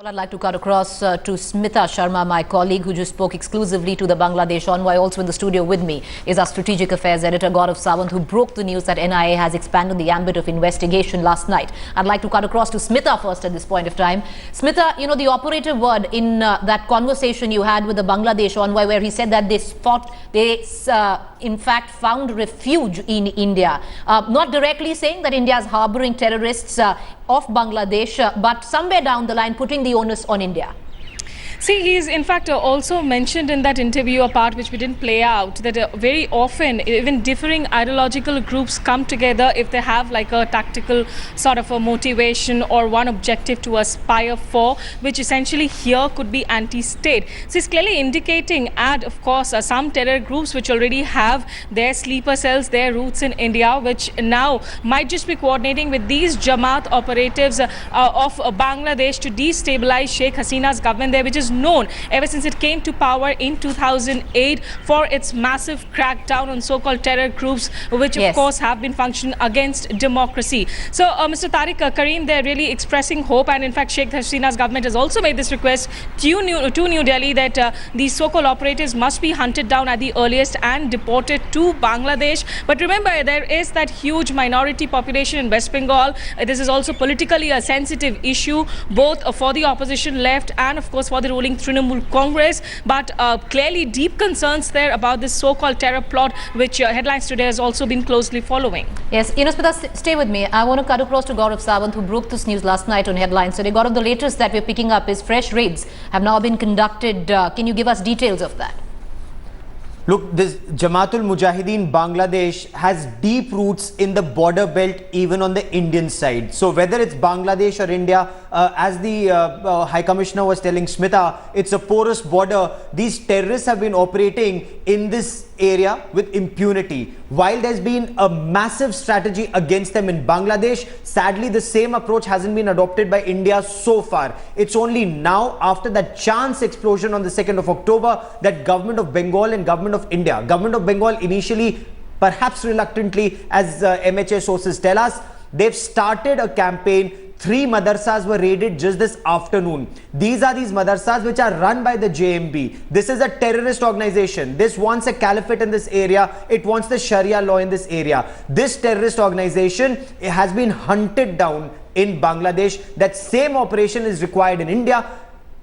Well, I'd like to cut across to Smita Sharma, my colleague who just spoke exclusively to the Bangladesh envoy. Also in the studio with me is our strategic affairs editor, Gaurav Sawant, who broke the news that NIA has expanded the ambit of investigation last night. I'd like to cut across to Smita first at this point of time. Smita, you know, the operative word in that conversation you had with the Bangladesh envoy, where he said that they in fact found refuge in India. Not directly saying that India is harboring terrorists of Bangladesh, but somewhere down the line putting the onus on India. See, he's in fact also mentioned in that interview a part which we didn't play out, that very often even differing ideological groups come together if they have like a tactical sort of a motivation or one objective to aspire for, which essentially here could be anti-state. So he's clearly indicating, and of course some terror groups which already have their sleeper cells, their roots in India, which now might just be coordinating with these Jamaat operatives of Bangladesh to destabilize Shekh Hasina's government there, which is known ever since it came to power in 2008 for its massive crackdown on so-called terror groups, which of course have been functioning against democracy. So Mr. Tariq Karim, they're really expressing hope, and in fact Sheikh Hasina's government has also made this request to New Delhi that these so-called operatives must be hunted down at the earliest and deported to Bangladesh. But remember, there is that huge minority population in West Bengal. This is also politically a sensitive issue, both for the opposition left and of course for the ruling Trinamool Congress, but clearly deep concerns there about this so-called terror plot, which Headlines Today has also been closely following. Yes, Smita, stay with me. I want to cut across to Gaurav Sawant, who broke this news last night on Headlines Today. Gaurav, the latest that we're picking up is fresh raids have now been conducted. Can you give us details of that? Look, this Jamaat-ul-Mujahideen Bangladesh has deep roots in the border belt, even on the Indian side. So whether it's Bangladesh or India, as the High Commissioner was telling Smita, it's a porous border. These terrorists have been operating in this area with impunity. While there's been a massive strategy against them in Bangladesh, sadly the same approach hasn't been adopted by India so far. It's only now, after that chance explosion on the 2nd of October, that Government of Bengal and Government of India, Government of Bengal initially, perhaps reluctantly, as MHA sources tell us, they've started a campaign. 3 madrasas were raided just this afternoon. These are these madrasas which are run by the JMB. This is a terrorist organization. This wants a caliphate in this area. It wants the Sharia law in this area. This terrorist organization has been hunted down in Bangladesh. That same operation is required in India.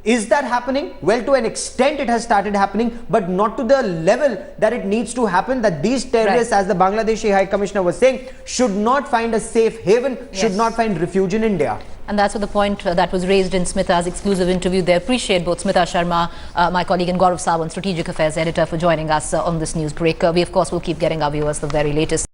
Is that happening? Well, to an extent it has started happening, but not to the level that it needs to happen, that these terrorists, as the Bangladeshi High Commissioner was saying, should not find a safe haven, should not find refuge in India. And that's what the point that was raised in Smita's exclusive interview there. Appreciate both Smita Sharma, my colleague, and Gaurav Sawant, strategic affairs editor, for joining us on this news break. We, of course, will keep getting our viewers the very latest.